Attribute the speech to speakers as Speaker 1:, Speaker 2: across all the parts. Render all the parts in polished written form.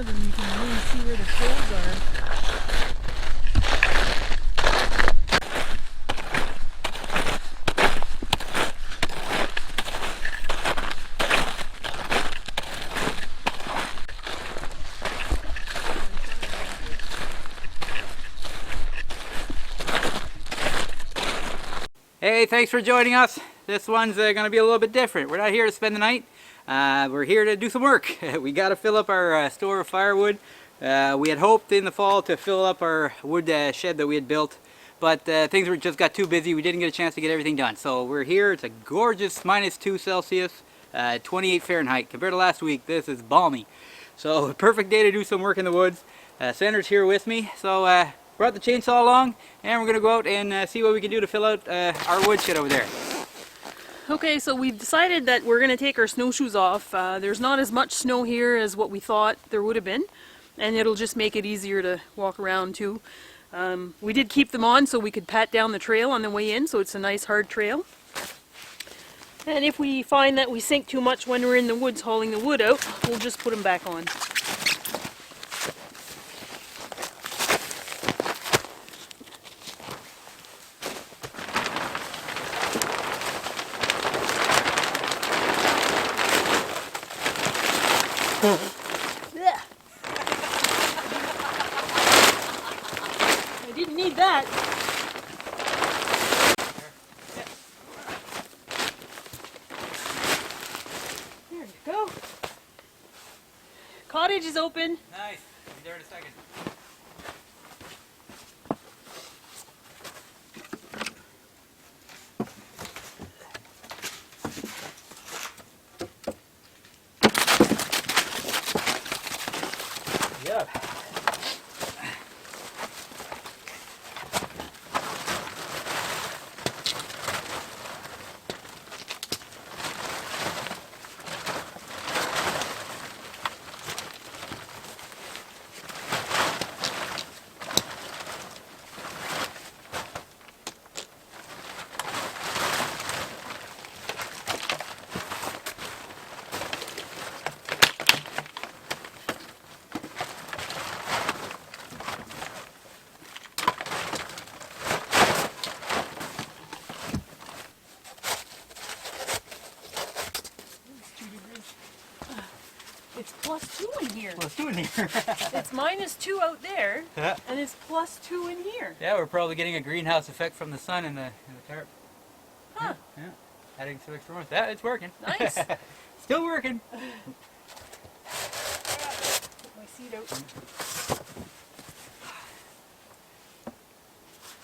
Speaker 1: of them you can really see where the holes are.
Speaker 2: Hey, thanks for joining us. This one's going to be a little bit different. We're not here to spend the night. We're here to do some work. We got to fill up our store of firewood. We had hoped in the fall to fill up our wood shed that we had built, but things just got too busy. We didn't get a chance to get everything done. So we're here. It's a gorgeous -2 Celsius, 28 Fahrenheit. Compared to last week, this is balmy. So perfect day to do some work in the woods. Sandra's here with me. So brought the chainsaw along, and we're going to go out and see what we can do to fill out our woodshed over there.
Speaker 1: Okay, so we've decided that we're going to take our snowshoes off. There's not as much snow here as what we thought there would have been, and it'll just make it easier to walk around too. We did keep them on so we could pat down the trail on the way in, so it's a nice hard trail. And if we find that we sink too much when we're in the woods hauling the wood out, we'll just put them back on. I didn't need that. There you go. Cottage is open.
Speaker 2: Nice. I'll be there in a second. Yeah.
Speaker 1: It's +2 in here.
Speaker 2: +2 in here.
Speaker 1: It's -2 out there,
Speaker 2: Yeah.
Speaker 1: and it's +2 in here.
Speaker 2: Yeah, we're probably getting a greenhouse effect from the sun in the tarp.
Speaker 1: Huh.
Speaker 2: Yeah. Adding some extra warmth. Yeah, it's working.
Speaker 1: Nice.
Speaker 2: Still working.
Speaker 1: Put my seat out.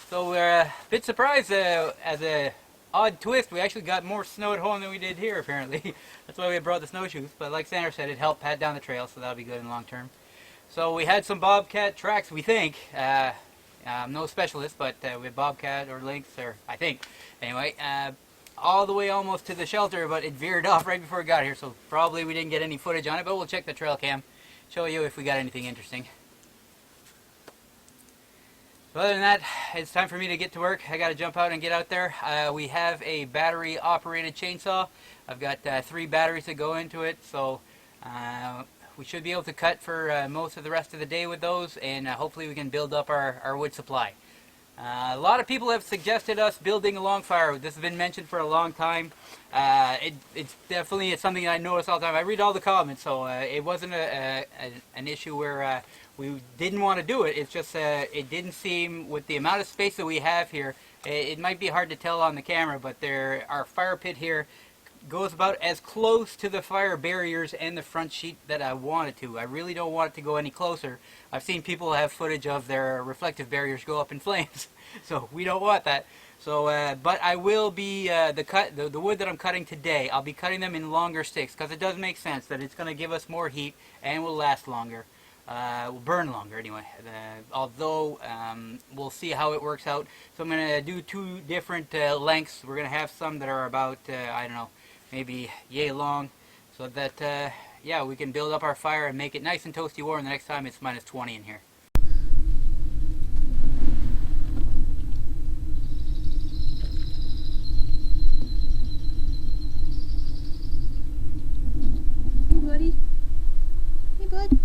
Speaker 2: So we're a bit surprised as a odd twist. We actually got more snow at home than we did here, apparently. That's why we had brought the snowshoes. But like Sandra said, it helped pat down the trail, so that'll be good in the long term. So we had some bobcat tracks, we think. I'm no specialist, but we had bobcat or lynx, or I think. Anyway, all the way almost to the shelter, but it veered off right before we got here, so probably we didn't get any footage on it, but we'll check the trail cam, show you if we got anything interesting. So other than that, it's time for me to get to work. I got to jump out and get out there. We have a battery operated chainsaw. I've got 3 batteries that go into it, so we should be able to cut for most of the rest of the day with those, and hopefully we can build up our wood supply. A lot of people have suggested us building a long firewood. This has been mentioned for a long time. It's definitely something I notice all the time. I read all the comments, so it wasn't an issue where we didn't want to do it. It's just it didn't seem, with the amount of space that we have here, it might be hard to tell on the camera, but our fire pit here goes about as close to the fire barriers and the front sheet that I want it to. I really don't want it to go any closer. I've seen people have footage of their reflective barriers go up in flames, so we don't want that. So, but I will be, the wood that I'm cutting today, I'll be cutting them in longer sticks, because it does make sense that it's going to give us more heat and will last longer. Will burn longer anyway, although we'll see how it works out. So I'm going to do 2 different lengths. We're going to have some that are about, I don't know, maybe yay long, so that yeah, we can build up our fire and make it nice and toasty warm the next time it's -20 in here.
Speaker 1: Hey buddy. Hey bud.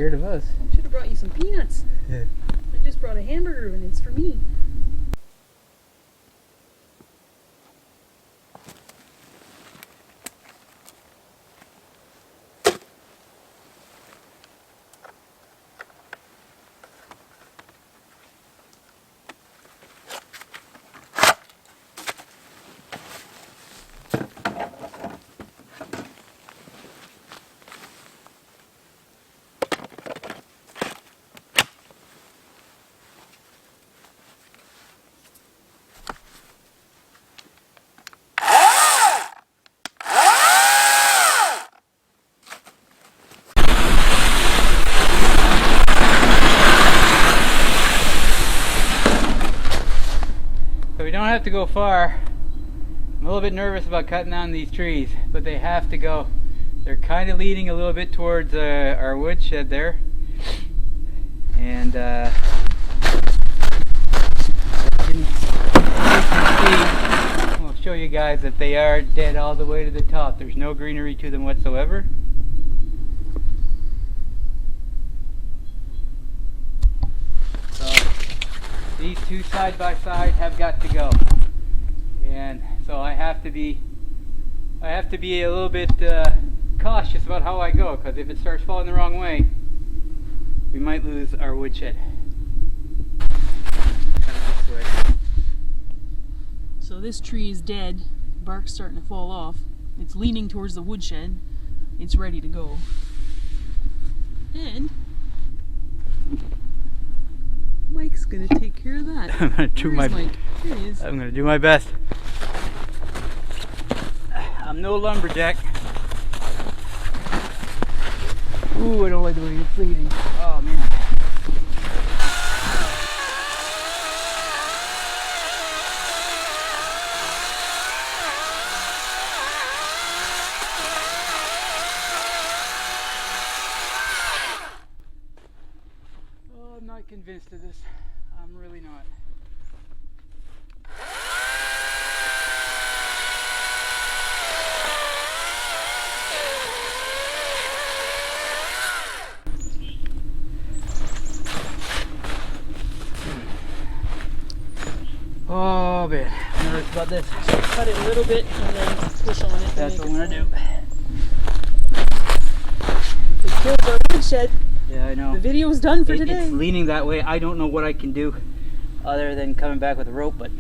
Speaker 2: scared of us.
Speaker 1: Should have brought you some peanuts. I just brought a hamburger and it's for me.
Speaker 2: So we don't have to go far. I'm a little bit nervous about cutting down these trees, but they have to go. They're kind of leaning a little bit towards our woodshed there. And I'll show you guys that they are dead all the way to the top. There's no greenery to them whatsoever. These two side by side have got to go, and so I have to be a little bit cautious about how I go, because if it starts falling the wrong way, we might lose our woodshed. Kind of this way.
Speaker 1: So this tree is dead. Bark's starting to fall off. It's leaning towards the woodshed. It's ready to go. And Mike's gonna take care of that.
Speaker 2: I'm gonna do my
Speaker 1: Mike? There he is.
Speaker 2: I'm gonna do my best. I'm no lumberjack. Ooh, I don't like the way it's bleeding. Oh man. Oh, I'm not convinced of this. I'm really not. Oh man, I'm nervous about this.
Speaker 1: Cut it a little bit and then push on it.
Speaker 2: That's what I'm gonna do.
Speaker 1: If it kills our woodshed,
Speaker 2: Yeah, I know.
Speaker 1: the video's done for today.
Speaker 2: It's leaning that way. I don't know what I can do other than coming back with a rope, but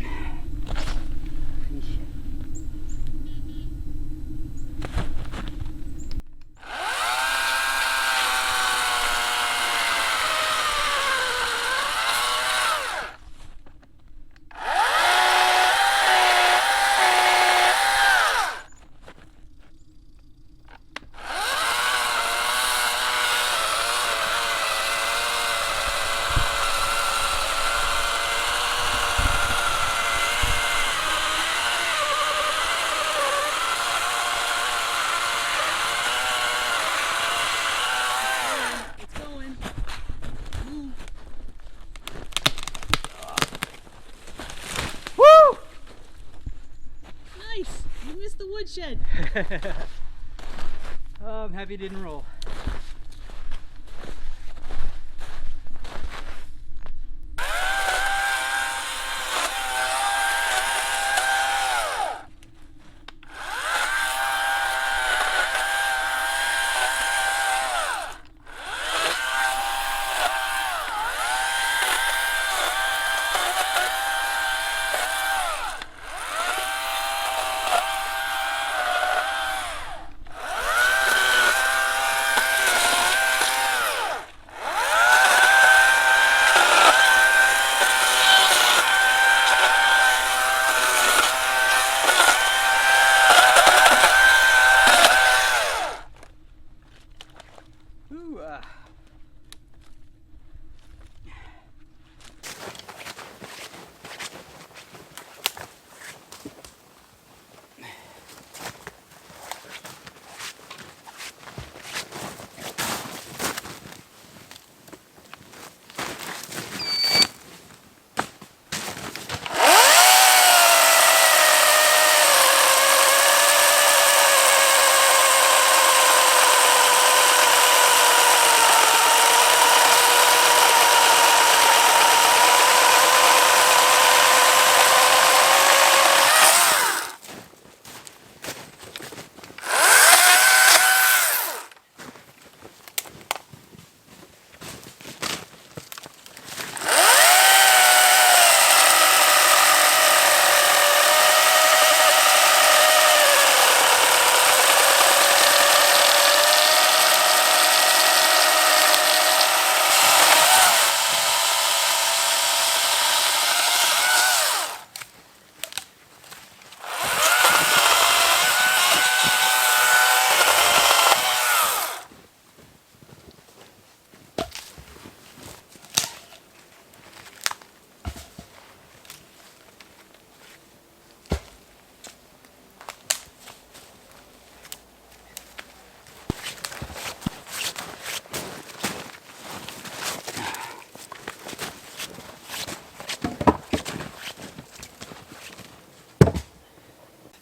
Speaker 1: It's going. Move.
Speaker 2: woo!
Speaker 1: Nice. You missed the woodshed.
Speaker 2: Oh, I'm happy it didn't roll.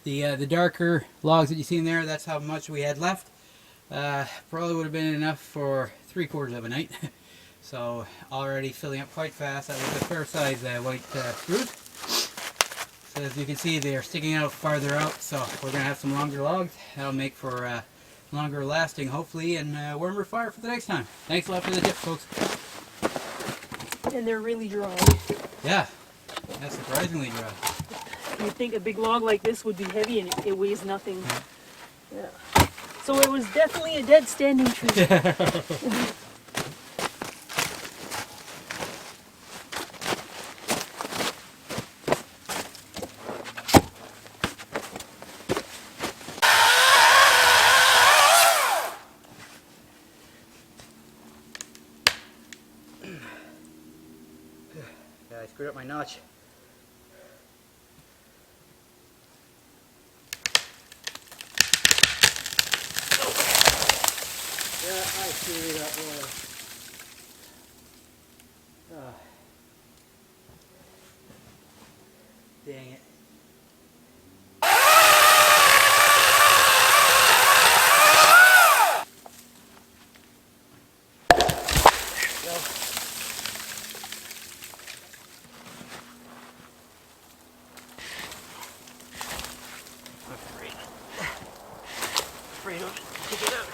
Speaker 2: The darker logs that you see in there, that's how much we had left. Probably would have been enough for 3/4 of a night. So already filling up quite fast. That was a fair size white fruit. So as you can see, they are sticking out farther out. So we're going to have some longer logs. That'll make for longer lasting, hopefully, and warmer fire for the next time. Thanks a lot for the tips, folks.
Speaker 1: And they're really dry.
Speaker 2: Yeah, that's surprisingly dry.
Speaker 1: You'd think a big log like this would be heavy, and it weighs nothing. Yeah. So it was definitely a dead standing tree.
Speaker 2: Yeah, I screwed up my notch. Yeah, I screwed up oil. Dang it. Afraid of it. Take it out.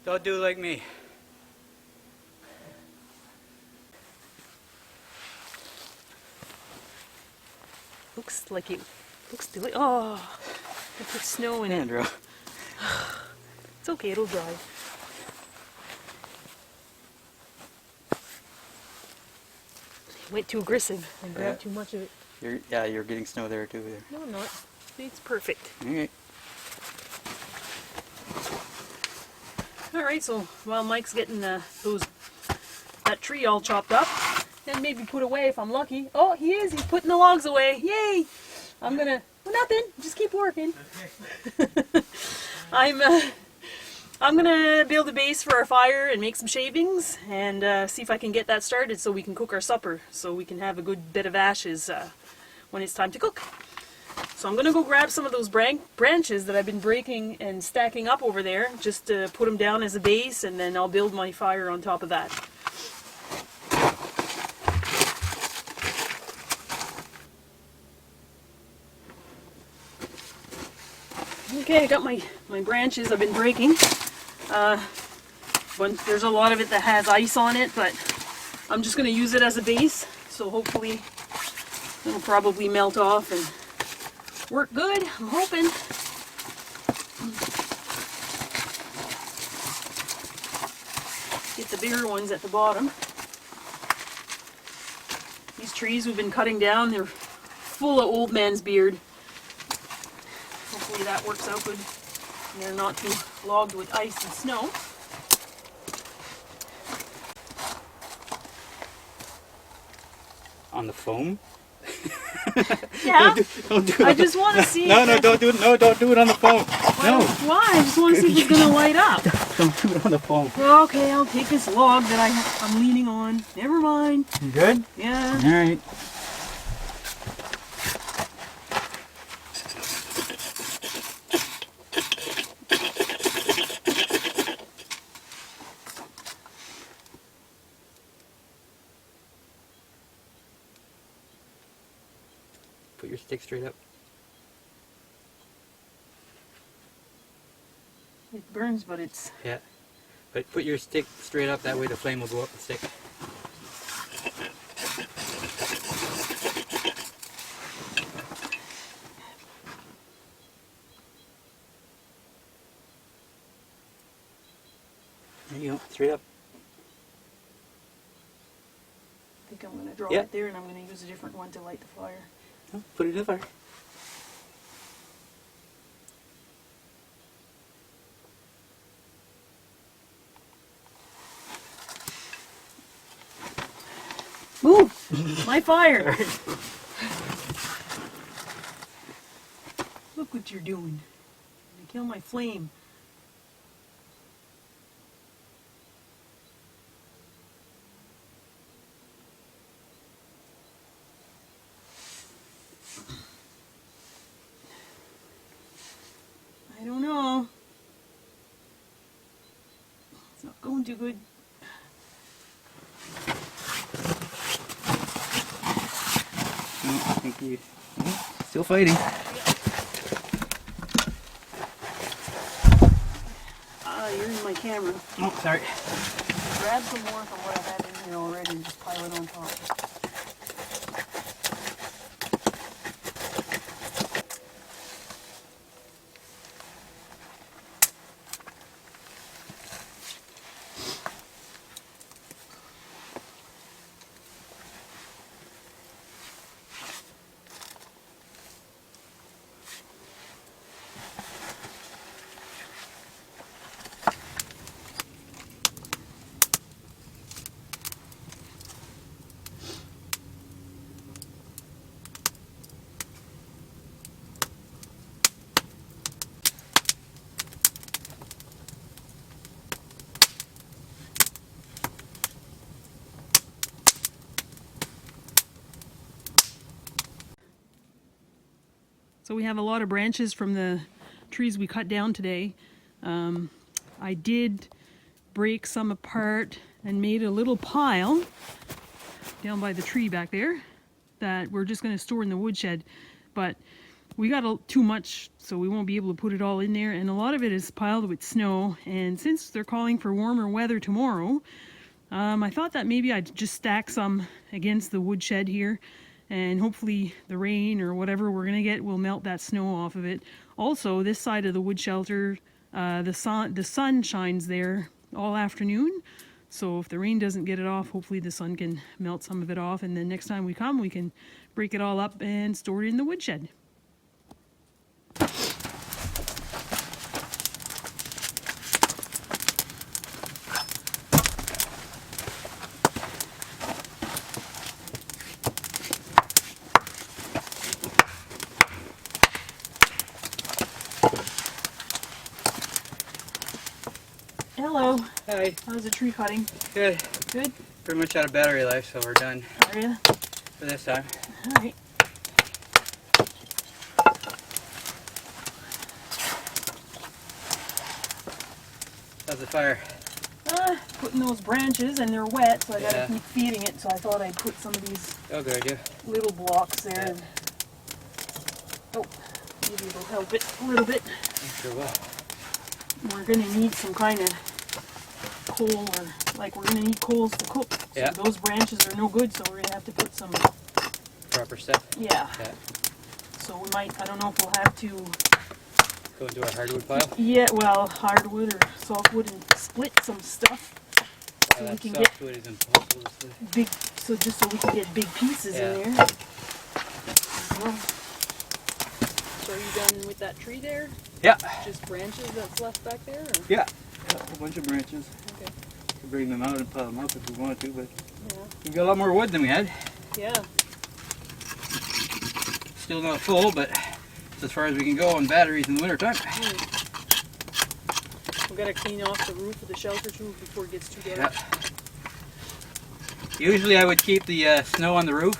Speaker 2: Don't do like me.
Speaker 1: Looks like it looks delicious. Oh, I put snow in it.
Speaker 2: Andrew.
Speaker 1: It's okay, it'll dry. Went too aggressive and grabbed too much of it.
Speaker 2: You're getting snow there too.
Speaker 1: No, I'm not. It's perfect.
Speaker 2: Okay.
Speaker 1: Alright, so while Mike's getting that tree all chopped up, and maybe put away if I'm lucky. Oh, he is! He's putting the logs away! Yay! I'm gonna... Well, nothing! Just keep working. I'm gonna build a base for our fire and make some shavings, and see if I can get that started so we can cook our supper, so we can have a good bit of ashes when it's time to cook. So I'm gonna go grab some of those branches that I've been breaking and stacking up over there, just to put them down as a base, and then I'll build my fire on top of that. Okay, I got my branches I've been breaking. There's a lot of it that has ice on it, but I'm just gonna use it as a base, so hopefully it'll probably melt off and work good, I'm hoping. Get the bigger ones at the bottom. These trees we've been cutting down, they're full of old man's beard. Hopefully that works out good. And they're not too logged with ice and snow.
Speaker 2: On the foam?
Speaker 1: Yeah.
Speaker 2: Don't do it.
Speaker 1: I just want to see.
Speaker 2: No, don't do it. No, don't do it on the foam. No.
Speaker 1: Why? I just want to see if it's gonna light up.
Speaker 2: Don't do it on the foam.
Speaker 1: Okay, I'll take this log that I'm leaning on. Never mind.
Speaker 2: You good?
Speaker 1: Yeah.
Speaker 2: All right. Put your stick straight up.
Speaker 1: It burns, but it's...
Speaker 2: Yeah. But put your stick straight up, that way the flame will go up the stick. There you go, straight up.
Speaker 1: I think I'm going to draw
Speaker 2: Yeah.
Speaker 1: it there, and I'm going to use a different one to light the fire.
Speaker 2: Oh, put it in the fire.
Speaker 1: Move! My fire! Look what you're doing. You kill my flame. I don't know. It's not going too good.
Speaker 2: I think you still fighting.
Speaker 1: You're in my camera.
Speaker 2: Oh, sorry.
Speaker 1: Grab some more from what I had in here already and just pile it on top. So we have a lot of branches from the trees we cut down today. I did break some apart and made a little pile down by the tree back there that we're just going to store in the woodshed. But we got too much, so we won't be able to put it all in there. And a lot of it is piled with snow. And since they're calling for warmer weather tomorrow, I thought that maybe I'd just stack some against the woodshed here. And hopefully the rain or whatever we're going to get will melt that snow off of it. Also, this side of the wood shelter, the sun shines there all afternoon. So if the rain doesn't get it off, hopefully the sun can melt some of it off. And then next time we come, we can break it all up and store it in the woodshed. Hello.
Speaker 2: Hi.
Speaker 1: How's the tree cutting?
Speaker 2: Good.
Speaker 1: Good?
Speaker 2: Pretty much out of battery life, so we're done
Speaker 1: Are you?
Speaker 2: for this time.
Speaker 1: Alright.
Speaker 2: How's the fire?
Speaker 1: Putting those branches, and they're wet, so I gotta
Speaker 2: Yeah.
Speaker 1: keep feeding it, so I thought I'd put some of these
Speaker 2: Oh, good idea.
Speaker 1: little blocks there.
Speaker 2: Yeah.
Speaker 1: And, oh, maybe it'll help it a little bit.
Speaker 2: Sure will.
Speaker 1: We're gonna need some kind of coal, or like we're gonna need coals to cook. So
Speaker 2: Yeah.
Speaker 1: those branches are no good, so we're gonna have to put some,
Speaker 2: Proper stuff.
Speaker 1: yeah.
Speaker 2: Yeah.
Speaker 1: So we might, I don't know if we'll have to,
Speaker 2: Go into our hardwood pile.
Speaker 1: yeah, well, hardwood or softwood and split some stuff. So we can get
Speaker 2: Softwood is impossible to split.
Speaker 1: big, so just so we can get big pieces
Speaker 2: Yeah.
Speaker 1: in there. Well, so are you done with that tree there?
Speaker 2: Yeah.
Speaker 1: Just branches that's left back there? Or?
Speaker 2: Yeah. A bunch of branches.
Speaker 1: Okay.
Speaker 2: Could bring them out and pile them up if we wanted to, but
Speaker 1: Yeah.
Speaker 2: we've got a lot more wood than we had.
Speaker 1: Yeah.
Speaker 2: Still not full, but it's as far as we can go on batteries in the winter time.
Speaker 1: We gotta clean off the roof of the shelter too before it gets too
Speaker 2: Yeah.
Speaker 1: dark.
Speaker 2: Usually I would keep the snow on the roof,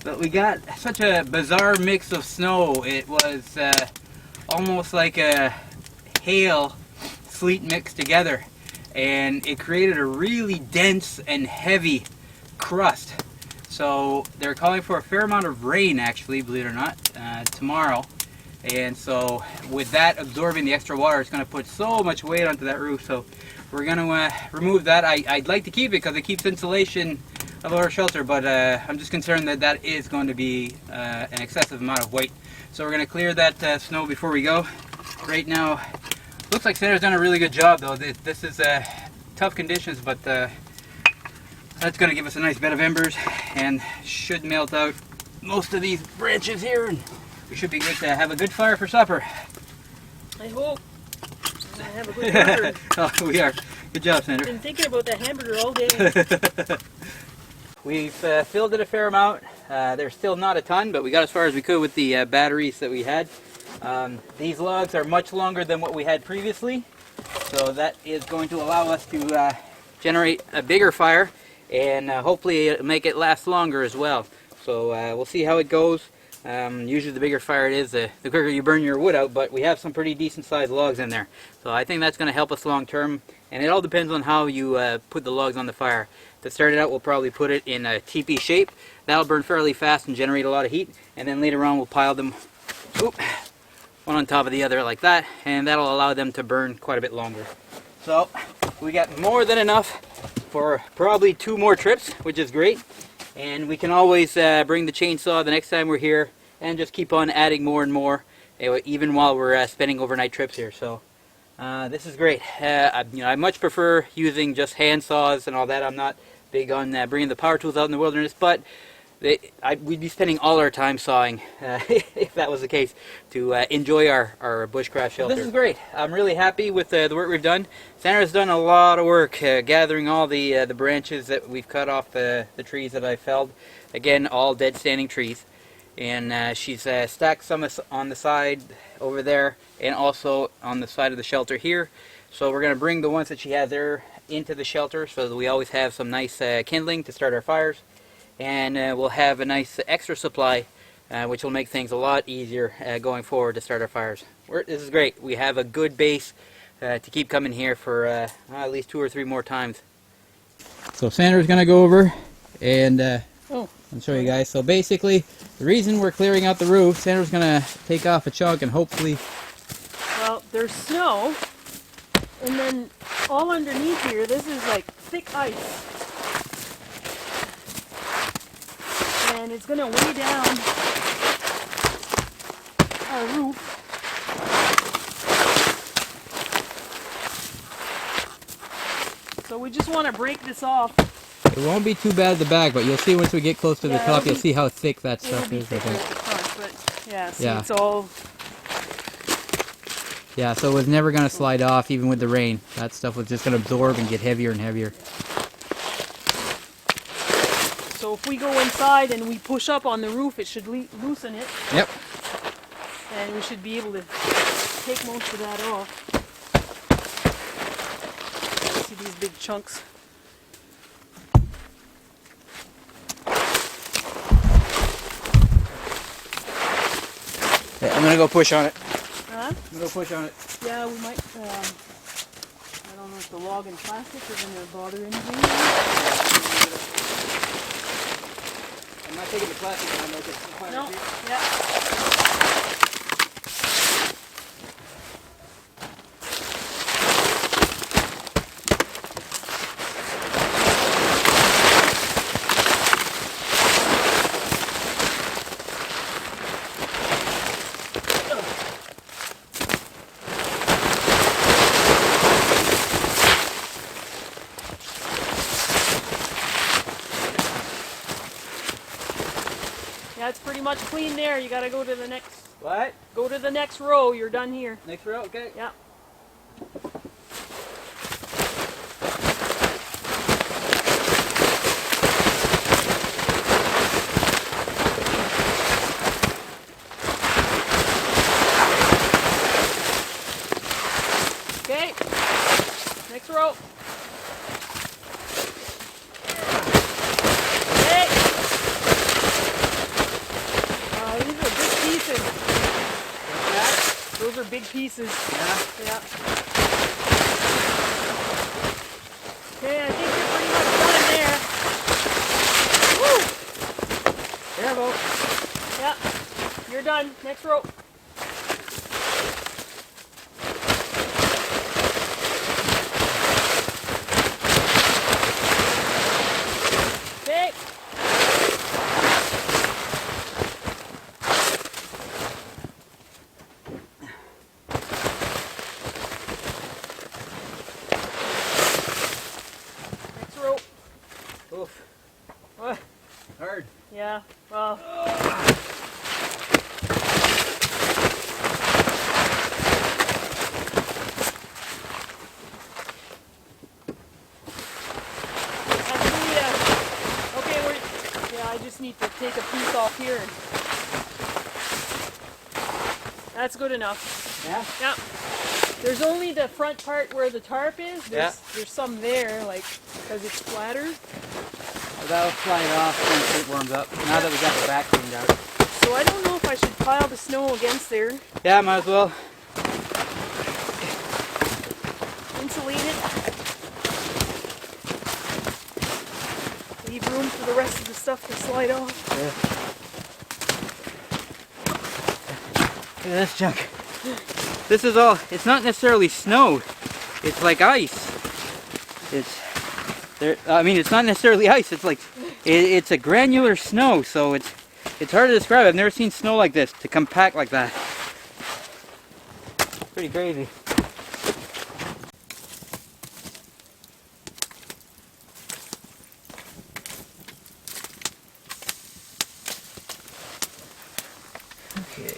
Speaker 2: but we got such a bizarre mix of snow. It was almost like a hail sleet mixed together, and it created a really dense and heavy crust. So they're calling for a fair amount of rain, actually, believe it or not, tomorrow. And so with that absorbing the extra water, it's going to put so much weight onto that roof. So we're going to remove that. I'd like to keep it because it keeps insulation of our shelter, but I'm just concerned that that is going to be an excessive amount of weight. So we're going to clear that snow before we go. Right now, looks like Santa's done a really good job, though. This is tough conditions, but that's going to give us a nice bed of embers and should melt out most of these branches here, and we should be good to have a good fire for supper.
Speaker 1: I hope. I have a good hamburger.
Speaker 2: Oh, we are. Good job, Sandra.
Speaker 1: Been thinking about that hamburger all day.
Speaker 2: We've filled it a fair amount. There's still not a ton, but we got as far as we could with the batteries that we had. These logs are much longer than what we had previously, so that is going to allow us to generate a bigger fire, and hopefully make it last longer as well. So we'll see how it goes. Usually the bigger fire it is, the quicker you burn your wood out, but we have some pretty decent sized logs in there. So I think that's going to help us long term, and it all depends on how you put the logs on the fire. To start it out, we'll probably put it in a teepee shape. That'll burn fairly fast and generate a lot of heat, and then later on we'll pile them one on top of the other like that, and that'll allow them to burn quite a bit longer. So we got more than enough for probably 2 more trips, which is great. And we can always bring the chainsaw the next time we're here and just keep on adding more and more, even while we're spending overnight trips here. So this is great. I much prefer using just hand saws and all that. I'm not big on bringing the power tools out in the wilderness, but we'd be spending all our time sawing if that was the case to enjoy our bushcraft shelter. This is great. I'm really happy with the work we've done. Sandra's done a lot of work gathering all the branches that we've cut off the trees that I felled. Again, all dead standing trees. And she's stacked some on the side over there and also on the side of the shelter here. So we're going to bring the ones that she has there into the shelter so that we always have some nice kindling to start our fires. And we'll have a nice extra supply, which will make things a lot easier going forward to start our fires. This is great. We have a good base to keep coming here for at least 2 or 3 more times. So Sandra's going to go over and I'll show you guys. So basically, the reason we're clearing out the roof, Sandra's going to take off a chunk and hopefully...
Speaker 1: Well, there's snow, and then all underneath here, this is like thick ice. And it's going to weigh down our roof. So we just want to break this off.
Speaker 2: It won't be too bad at the back, but you'll see once we get close to the top, you'll see how thick that stuff is.
Speaker 1: At the front, but yeah, see,
Speaker 2: yeah.
Speaker 1: It's all...
Speaker 2: Yeah, so it was never going to slide off even with the rain. That stuff was just going to absorb and get heavier and heavier.
Speaker 1: So if we go inside and we push up on the roof, it should loosen it.
Speaker 2: Yep.
Speaker 1: And we should be able to take most of that off. See these big chunks.
Speaker 2: Yeah, I'm going to go push on it.
Speaker 1: Huh?
Speaker 2: I'm going to go push on it.
Speaker 1: Yeah, we might. I don't know if the log and plastic are going to bother anything.
Speaker 2: I'm not taking the plastic on, though, just
Speaker 1: no, yeah. Yeah, it's pretty much clean there. You gotta go to the next...
Speaker 2: What?
Speaker 1: Go to the next row. You're done here.
Speaker 2: Next row? Okay.
Speaker 1: Yeah. Okay. Next row. Those are big pieces.
Speaker 2: Yeah?
Speaker 1: Yeah. Okay, I think you're pretty much done there. Woo!
Speaker 2: Careful.
Speaker 1: Yeah. You're done. Next row. Okay.
Speaker 2: Oof. What? Hard.
Speaker 1: Yeah, well. That's good enough.
Speaker 2: Yeah?
Speaker 1: Yeah. There's only the front part where the tarp is. There's some there, like, because it's flatter.
Speaker 2: Well, that'll slide off once it warms up, now that we got the back cleaned out.
Speaker 1: So I don't know if I should pile the snow against there.
Speaker 2: Yeah, might as well.
Speaker 1: Insulate it. Leave room for the rest of the stuff to slide off.
Speaker 2: Yeah. Look at this junk. This is all, it's not necessarily snow. It's like ice. I mean, it's not necessarily ice. It's like, it's a granular snow, so it's hard to describe. I've never seen snow like this, to compact like that. Pretty crazy. Okay.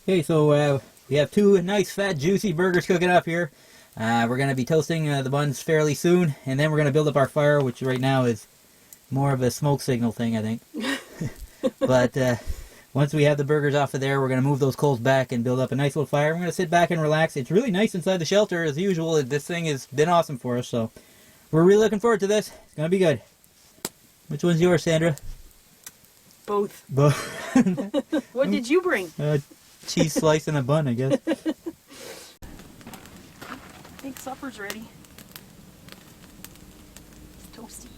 Speaker 2: Okay, so we have two nice fat juicy burgers cooking up here. We're going to be toasting the buns fairly soon, and then we're going to build up our fire, which right now is more of a smoke signal thing, I think. But once we have the burgers off of there, we're going to move those coals back and build up a nice little fire. We're going to sit back and relax. It's really nice inside the shelter as usual. This thing has been awesome for us, so we're really looking forward to this. It's going to be good. Which one's yours, Sandra?
Speaker 1: Both.
Speaker 2: Both.
Speaker 1: What did you bring?
Speaker 2: Cheese slice and a bun, I guess.
Speaker 1: I think supper's ready. It's toasty.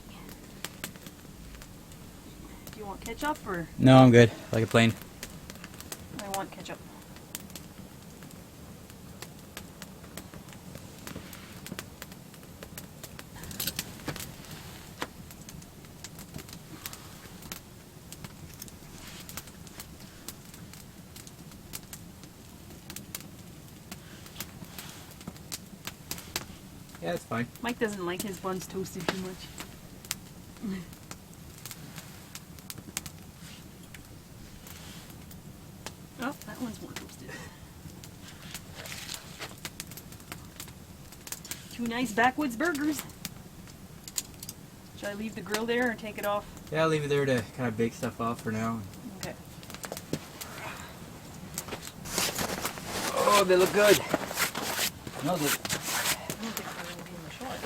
Speaker 1: Do you want ketchup or?
Speaker 2: No, I'm good. Like a plain.
Speaker 1: I want ketchup.
Speaker 2: Yeah, it's fine.
Speaker 1: Mike doesn't like his buns toasted too much. Oh, that one's more toasted. Two nice backwoods burgers. Should I leave the grill there or take it off?
Speaker 2: Yeah, I'll leave it there to kind of bake stuff off for now.
Speaker 1: Okay.
Speaker 2: Oh, they look good. Smell good.
Speaker 1: I don't think they're going to be in the shot.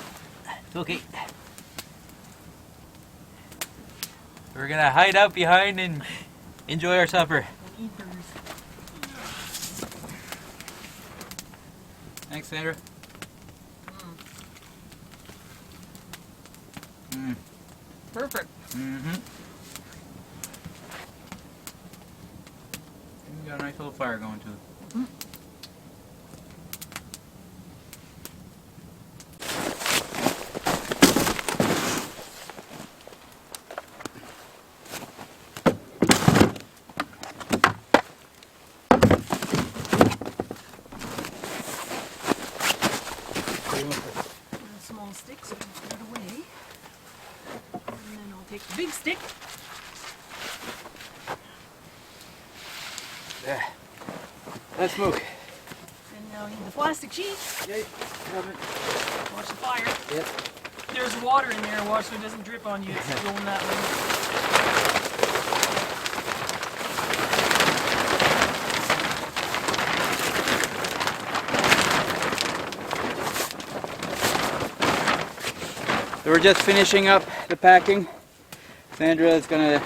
Speaker 2: It's okay. We're gonna hide out behind and enjoy our supper.
Speaker 1: And eat burgers.
Speaker 2: Thanks, Sandra.
Speaker 1: Perfect.
Speaker 2: Mm-hmm. We got a nice little fire going too.
Speaker 1: Mm-hmm. A small stick, so I'll put it away. And then I'll take the big stick.
Speaker 2: Yeah. Let's smoke.
Speaker 1: And now I need the plastic sheet.
Speaker 2: Okay, have it.
Speaker 1: Watch the fire.
Speaker 2: Yep.
Speaker 1: There's water in there. Watch so it doesn't drip on you. It's going that way.
Speaker 2: So we're just finishing up the packing. Sandra is gonna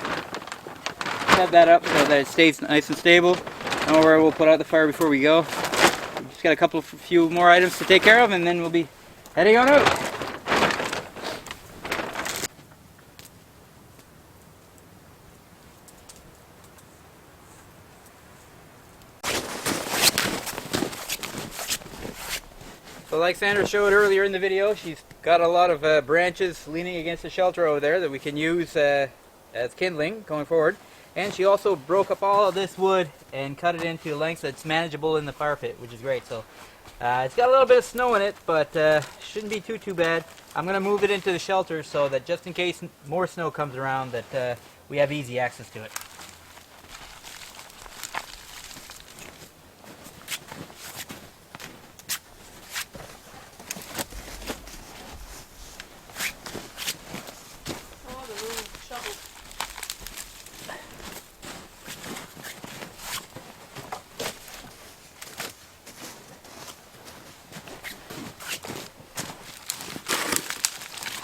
Speaker 2: set that up so that it stays nice and stable. And we'll put out the fire before we go. We just got a few more items to take care of, and then we'll be heading on out. So like Sandra showed earlier in the video, she's got a lot of branches leaning against the shelter over there that we can use as kindling going forward. And she also broke up all of this wood and cut it into a length that's manageable in the fire pit, which is great. So it's got a little bit of snow in it, but shouldn't be too bad. I'm going to move it into the shelter so that just in case more snow comes around, that we have easy access to it.
Speaker 1: Oh, the little shovel.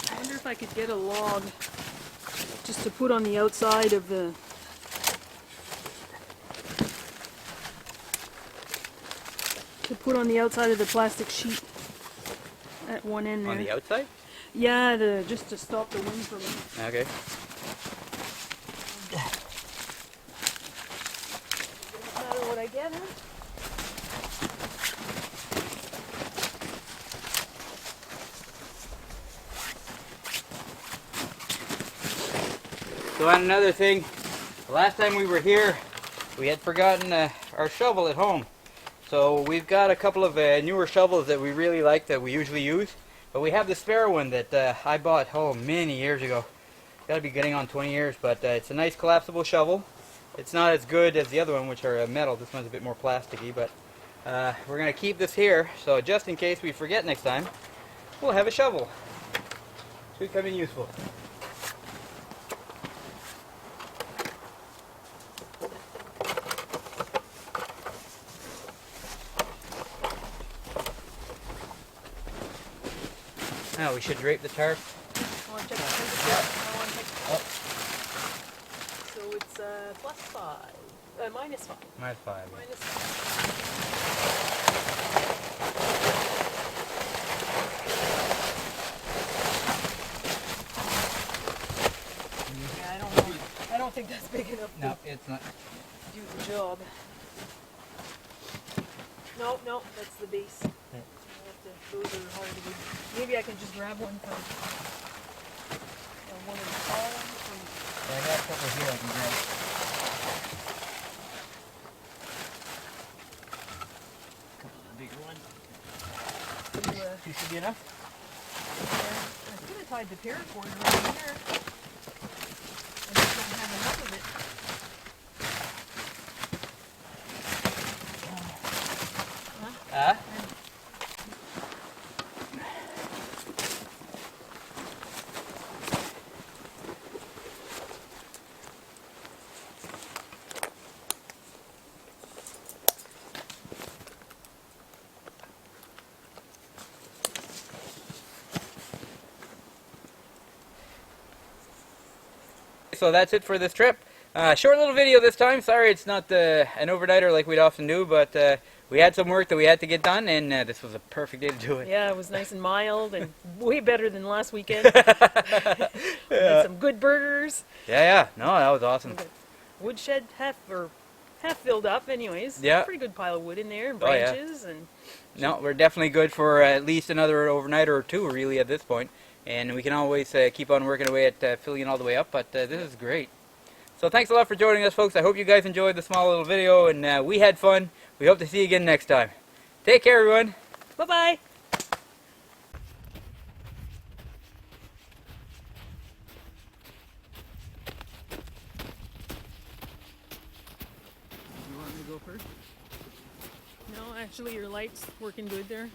Speaker 1: I wonder if I could get a log just to put on the outside of the plastic sheet at one end there.
Speaker 2: On the outside?
Speaker 1: Yeah, just to stop the wind from.
Speaker 2: Okay.
Speaker 1: Doesn't matter what I get, huh?
Speaker 2: So on another thing, the last time we were here, we had forgotten our shovel at home. So we've got a couple of newer shovels that we really like that we usually use. But we have the spare one that I bought many years ago. Got to be getting on 20 years, but it's a nice collapsible shovel. It's not as good as the other one, which are metal. This one's a bit more plasticky, but we're going to keep this here. So just in case we forget next time, we'll have a shovel. Should come in useful. Now we should drape the tarp.
Speaker 1: I want to check the temperature. I want to check.
Speaker 2: Oh.
Speaker 1: So it's +5. -5.
Speaker 2: -5.
Speaker 1: -5. Yeah, I don't know. I don't think that's big enough
Speaker 2: No, it's not.
Speaker 1: to do the job. No, that's the base. Those are hard to do. Maybe I can just grab one from one of the tall ones.
Speaker 2: Yeah, I got a couple here I can grab. A couple of the bigger ones. Two should be enough.
Speaker 1: I could have tied the paracord around here. I just don't have enough of it.
Speaker 2: Ah? So that's it for this trip. Short little video this time. Sorry it's not an overnighter like we'd often do, but we had some work that we had to get done, and this was a perfect day to do it.
Speaker 1: Yeah, it was nice and mild and way better than last weekend. We had some good burgers.
Speaker 2: Yeah. No, that was awesome.
Speaker 1: Woodshed half filled up anyways.
Speaker 2: Yeah.
Speaker 1: Pretty good pile of wood in there and
Speaker 2: Oh, yeah.
Speaker 1: branches and
Speaker 2: No, we're definitely good for at least another overnighter or two, really, at this point. And we can always keep on working away at filling it all the way up, but this is great. So thanks a lot for joining us, folks. I hope you guys enjoyed the small little video, and we had fun. We hope to see you again next time. Take care, everyone.
Speaker 1: bye-bye. You want me to go first? No, actually your light's working good there.